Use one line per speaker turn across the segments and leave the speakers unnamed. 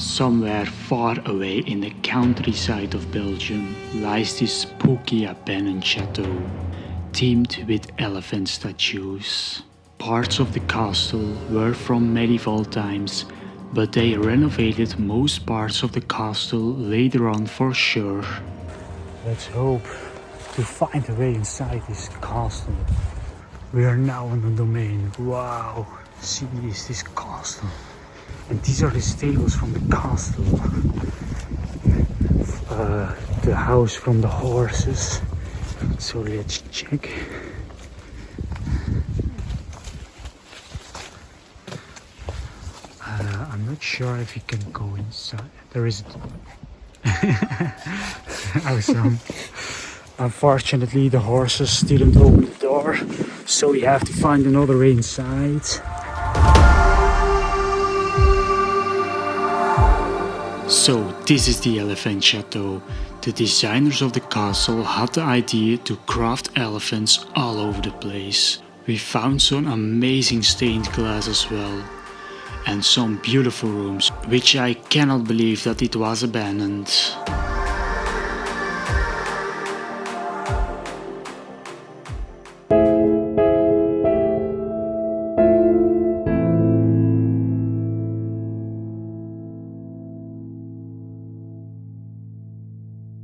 Somewhere far away in the countryside of Belgium lies this spooky abandoned chateau, themed with elephant statues. Parts of the castle were from medieval times, but they renovated most parts of the castle later on for sure. Let's hope to find a way inside this castle. We are now on the domain. Wow, see this castle. And these are the stables from the castle. The house from the horses. So let's check. I'm not sure if you can go inside. There is awesome. Unfortunately, the horses didn't open the door, so we have to find another way inside. So this is the Elephant Chateau. The designers of the castle had the idea to craft elephants all over the place. We found some amazing stained glass as well. And some beautiful rooms, which I cannot believe that it was abandoned.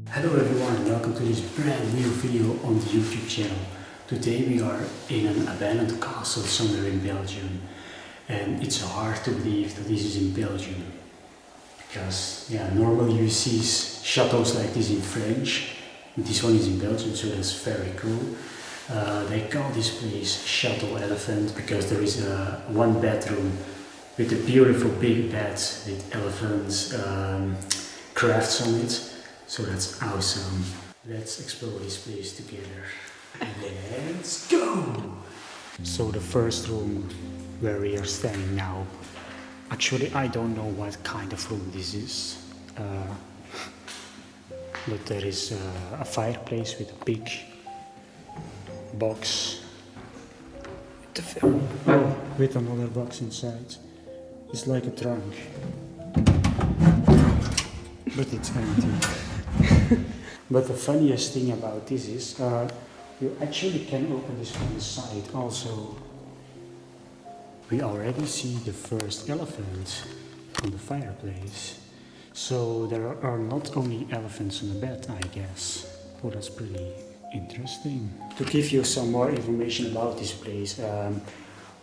Hello everyone, welcome to this brand new video on the YouTube channel. Today we are in an abandoned castle somewhere in Belgium. And it's hard to believe that this is in Belgium. Because normally you see chateaus like this in French. This one is in Belgium, so that's very cool. They call this place Château Elephant because there is one bedroom with a beautiful big bed with elephants crafts on it. So that's awesome. Let's explore this place together. Let's go! So the first room where we are standing now. Actually, I don't know what kind of room this is. But there is a fireplace with a big box. With another box inside. It's like a trunk. But it's empty. But the funniest thing about this is you actually can open this from the side also. We already see the first elephant on the fireplace. So there are not only elephants on the bed, I guess. Oh, that's pretty interesting. To give you some more information about this place,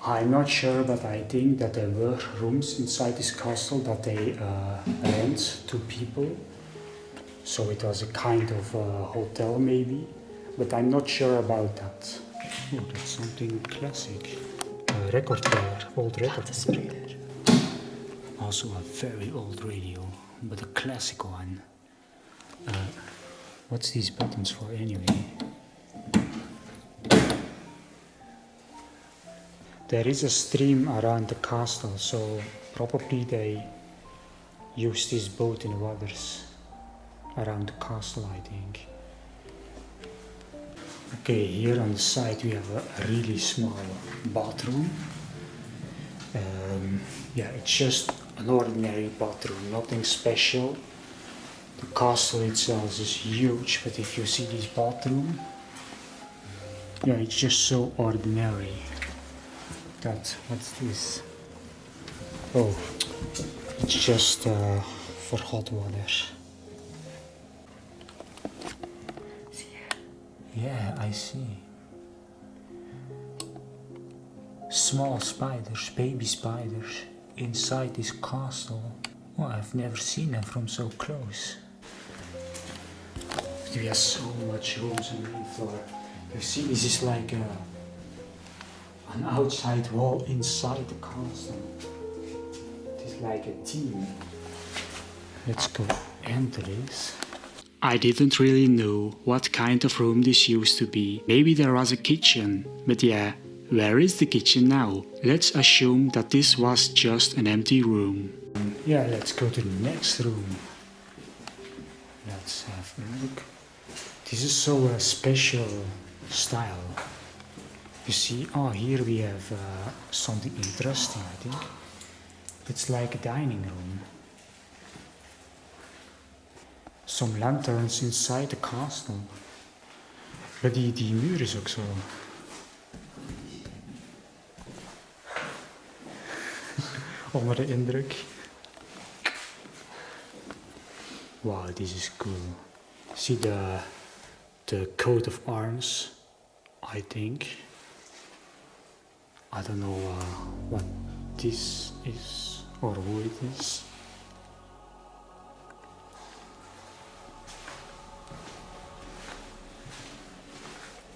I'm not sure, but I think that there were rooms inside this castle that they rent to people. So it was a kind of hotel maybe, but I'm not sure about that. Oh, that's something classic. Record player, old record player. Also a very old radio, but a classic one. What's these buttons for anyway? There is a stream around the castle, so probably they use this boat in the waters around the castle, I think. Okay, here on the side we have a really small bathroom. It's just an ordinary bathroom, nothing special. The castle itself is huge, but if you see this bathroom, it's just so ordinary. What's this? Oh, it's just for hot water. Yeah, I see. Small spiders, baby spiders, inside this castle. Oh, I've never seen them from so close. But we have so much rooms on the main floor. You see, this is like an outside wall inside the castle. It is like a team. Let's go enter this. I didn't really know what kind of room this used to be. Maybe there was a kitchen, but where is the kitchen now? Let's assume that this was just an empty room. Let's go to the next room. Let's have a look. This is so a special style. You see, here we have something interesting, I think. It's like a dining room. some lanterns inside the castle. Maar die muur is ook zo. Onder de indruk. Wow, this is cool. See the coat of arms, I think. I don't know what this is or who it is.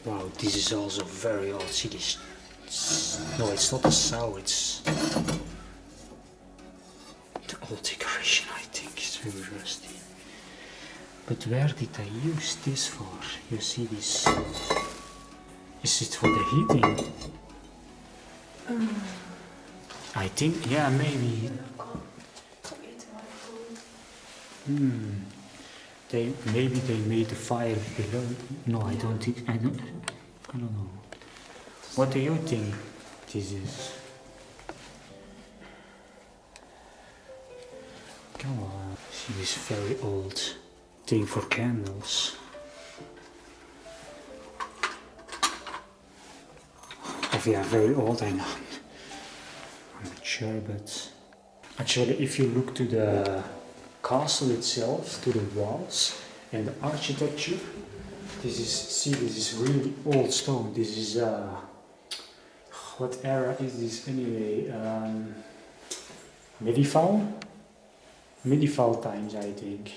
Wow, this is also very old. See this? No, it's not a sow, it's the old decoration, I think. It's very rusty. But where did I use this for? You see this? Is it for the heating? I think, yeah, maybe. Maybe they made the fire below. No, I don't think. I don't know. What do you think this is? Come on. See this very old thing for candles. If they are very old, I know. I'm not sure, but actually, if you look to the castle itself, to the walls and the architecture, this is really old stone. This is what era is this anyway? Medieval times, I think.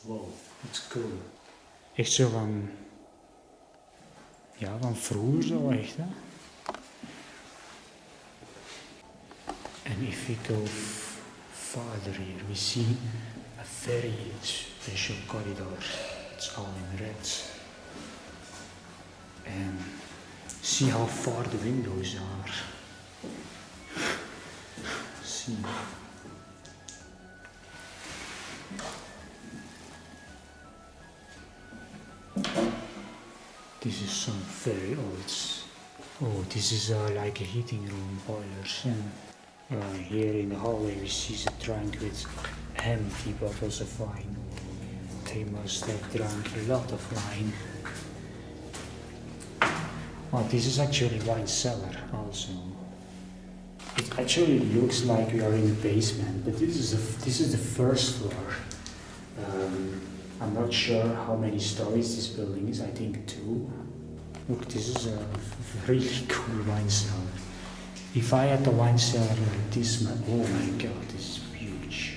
Wow, it's cool. Echt zo van, ja, van vroeger zo echt, hè. And if we go farther here, we see a very special corridor. It's all in red. And see how far the windows are. See. This is some very old. Oh, this is like a heating room, boilers. And here in the hallway we see the trunk with empty bottles of wine. They must have drunk a lot of wine. Oh, this is actually wine cellar also. It actually looks like we are in the basement, but this is the first floor. I'm not sure how many stories this building is. I think 2. Look, this is a really cool wine cellar. If I had a wine cellar like this, oh my god, this is huge.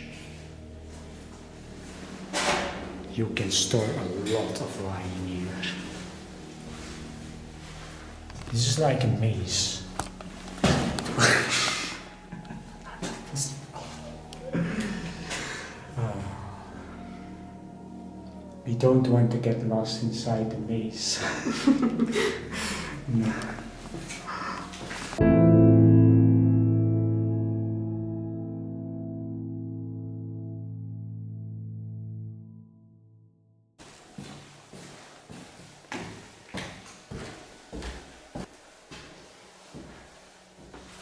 You can store a lot of wine in here. This is like a maze. We don't want to get lost inside the maze. No.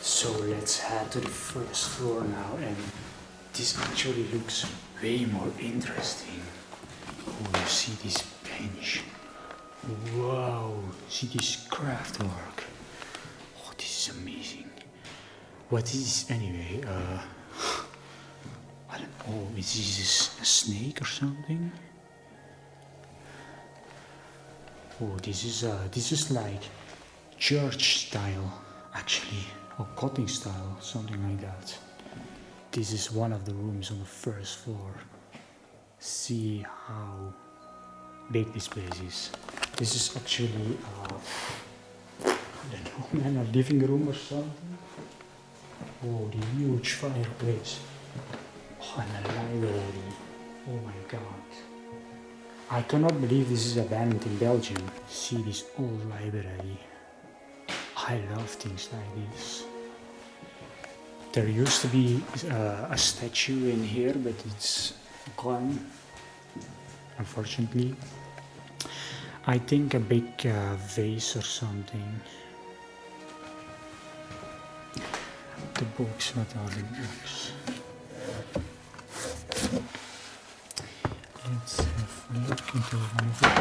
So let's head to the first floor now, and this actually looks way more interesting. Oh, you see this bench? Wow, see this craft work. Oh, this is amazing. What is this anyway? I don't know, is this a snake or something? Oh, this is like church style, actually, or cottage style, something like that. This is one of the rooms on the first floor. See how big this place is. This is actually, I don't know, man, a living room or something. Oh, the huge fireplace. Oh, and a library. Oh my god. I cannot believe this is abandoned in Belgium. See this old library. I love things like this. There used to be a statue in here, but it's gone, unfortunately. I think a big vase or something. The books, what are the books? Let's have a look into one of them.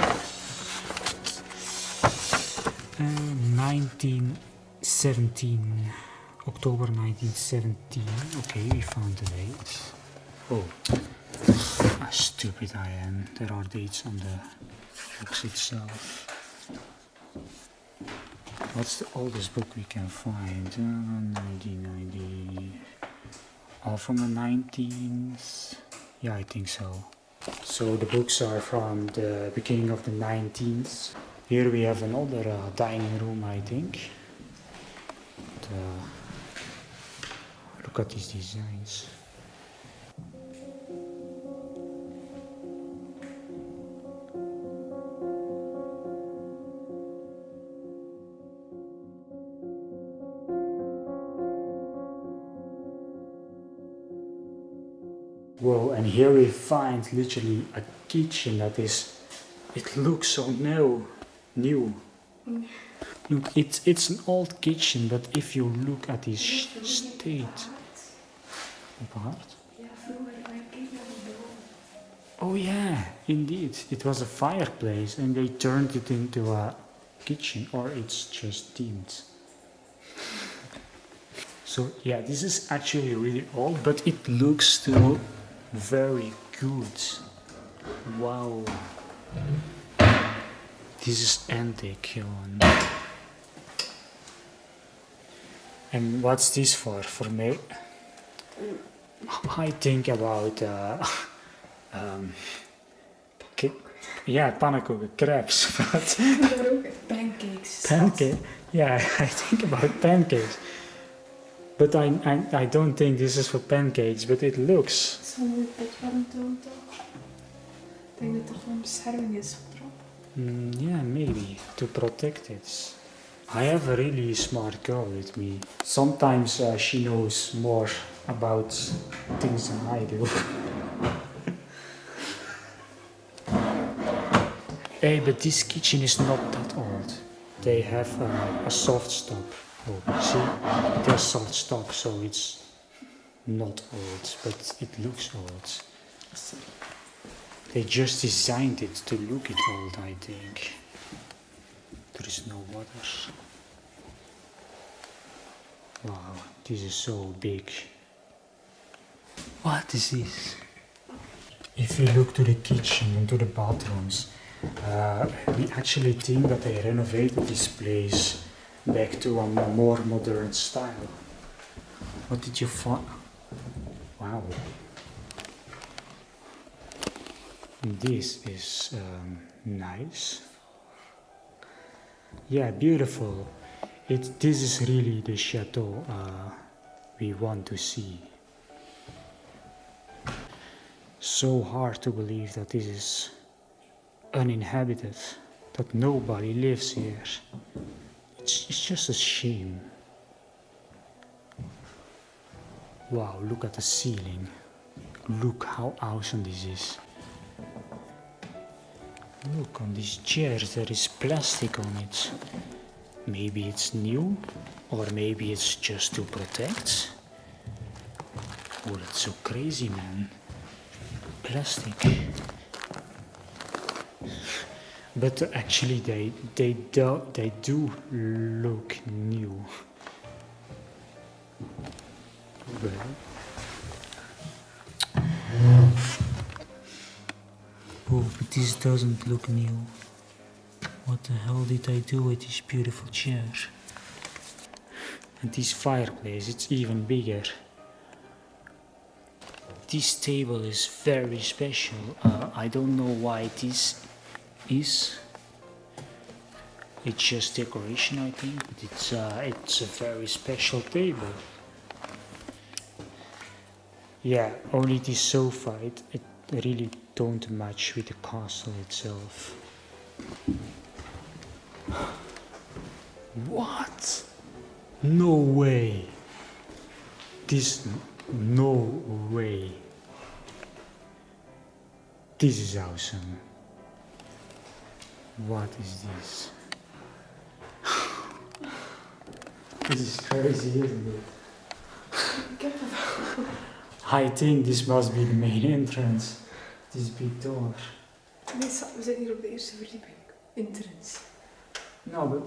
1917. October 1917. Okay, we found the date. Oh, how stupid I am. There are dates on the box itself. What's the oldest book we can find? 1990. All from the 19th? Yeah, I think so. So the books are from the beginning of the 19th. Here we have another dining room, I think. Look at these designs. Whoa, and here we find literally a kitchen that is, it looks so new. Look, it's an old kitchen, but if you look at this state. Apart? Oh yeah, indeed. It was a fireplace and they turned it into a kitchen, or it's just themed. So yeah, this is actually really old, but it looks still very good. Wow. This is antique one. And what's this for? For me? I think about pannenkoeken, crepes, but
pancakes.
Yeah, I think about pancakes. But I don't think this is for pancakes, but it looks.
Het is van de petwarmtoon toch? Ik denk dat het toch een bescherming is voor erop.
Yeah, maybe to protect it. I have a really smart girl with me. Sometimes she knows more about things than I do. Hey, but this kitchen is not that old. They have a soft stop. Oh, see, they're soft stop, so it's not old, but it looks old. They just designed it to look it old, I think. There is no water. Wow, this is so big. What is this? If you look to the kitchen and to the bathrooms, we actually think that they renovated this place back to a more modern style. What did you find? Wow. This is nice. Yeah, beautiful. This is really the chateau we want to see. So hard to believe that this is uninhabited, that nobody lives here. It's just a shame. Wow, look at the ceiling. Look how awesome this is. Look on these chairs, there is plastic on it. Maybe it's new, or maybe it's just to protect. Oh, that's so crazy, man. Plastic. But actually they do look new. Well. Oh, but this doesn't look new. What the hell did I do with this beautiful chair? And this fireplace, it's even bigger. This table is very special. I don't know why this is. It's just decoration, I think, but it's a very special table. Yeah, only this sofa, it really don't match with the castle itself. What? No way. No way. This is awesome. What is this? This is crazy, isn't it? I think this must be the main entrance. This big door.
Nee, we zijn hier op de eerste verdieping. Entrance.
No, but...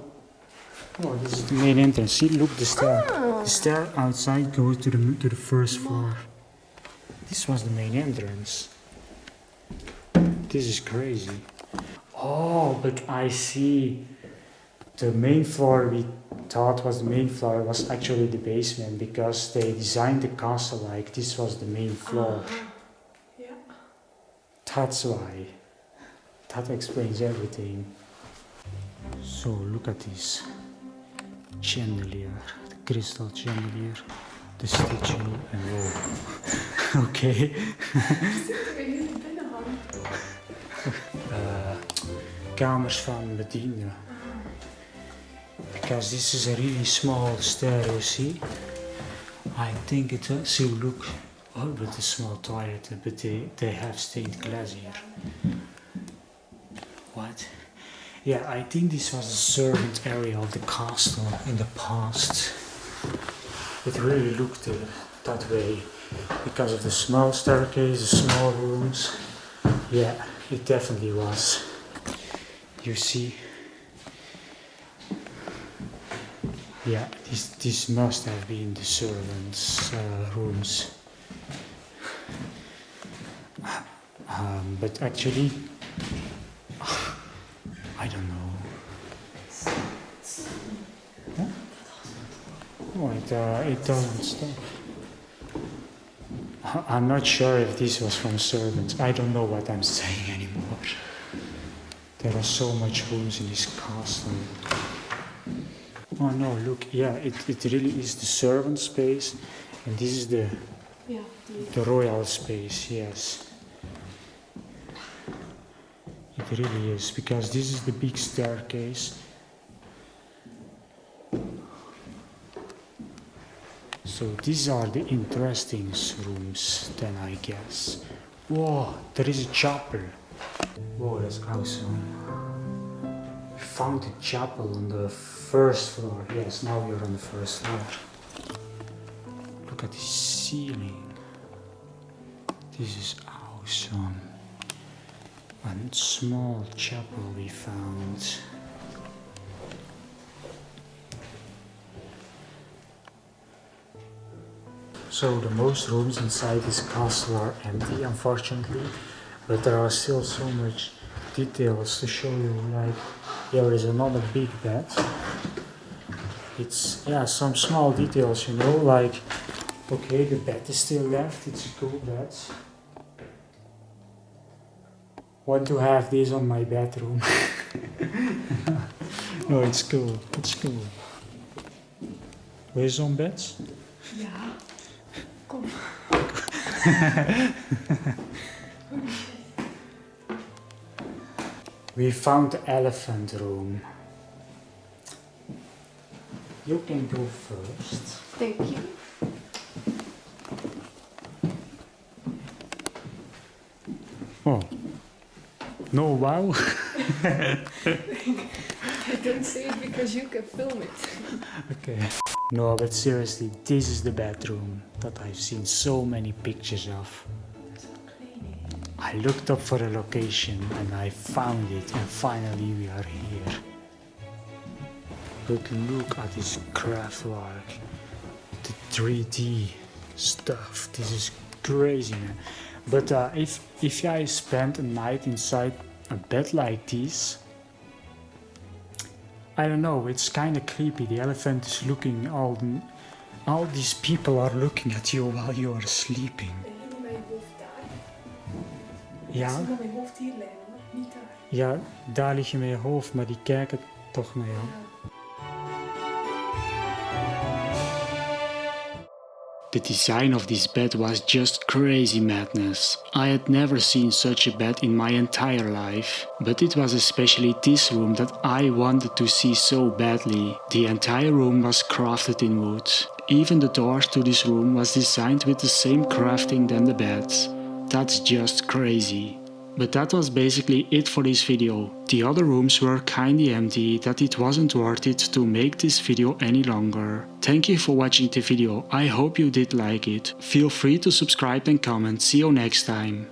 Oh, this is the main entrance. See, look, the stair. The stair outside goes to the first floor. This was the main entrance. This is crazy. Oh, but I see. The main floor we thought was the main floor was actually the basement because they designed the castle like this was the main floor.
Yeah.
That's why. That explains everything. So look at this chandelier, the crystal chandelier, the statue and whoa. Okay.
Zitten we hier binnen hangen?
Kamers van bedienden. Because this is a really small stair, you see. I think it still look with a small toilet, but they have stained glass here. What? Yeah, I think this was a servant area of the castle in the past. It really looked that way because of the small staircase, the small rooms. Yeah, it definitely was. You see? Yeah, this must have been the servants' rooms. But actually, I don't know. Huh? Oh, it doesn't stop. I'm not sure if this was from servants. I don't know what I'm saying anymore. There are so much rooms in this castle. Oh no, look, yeah, it really is the servant space, and this is the royal space, yes. It really is, because this is the big staircase. So these are the interesting rooms, then I guess. Whoa, there is a chapel. Whoa, that's awesome. We found a chapel on the first floor. Yes, now we're on the first floor. Look at the ceiling. This is awesome. A small chapel we found. So the most rooms inside this castle are empty, unfortunately, but there are still so much details to show you. Like here is another big bed. It's some small details, you know, like okay, the bed is still left. It's a cool bed. Want to have this on my bedroom. No, it's cool. It's cool. Wil je zo'n bed?
Ja. Kom.
We found the elephant room. You can go first.
Thank you.
Oh. No, wow.
I don't say it because you can film it.
Okay. No, but seriously, this is the bedroom that I've seen so many pictures of.
So clean.
I looked up for a location and I found it, and finally we are here. But look at this craft work, the 3D stuff. This is crazy, man. But if I spend a night inside a bed like this, I don't know, it's kind of creepy. The elephant is looking, all these people are looking at you while you are sleeping.
En hier met je hoofd daar.
Ja?
Ik zie met mijn hoofd hier liggen, hoor. Niet daar.
Ja, daar lig je met je hoofd, maar die kijken toch naar jou.
Ja.
The design of this bed was just crazy madness. I had never seen such a bed in my entire life. But it was especially this room that I wanted to see so badly. The entire room was crafted in wood. Even the door to this room was designed with the same crafting than the bed. That's just crazy. But that was basically it for this video. The other rooms were kinda empty that it wasn't worth it to make this video any longer. Thank you for watching the video, I hope you did like it. Feel free to subscribe and comment, see you next time.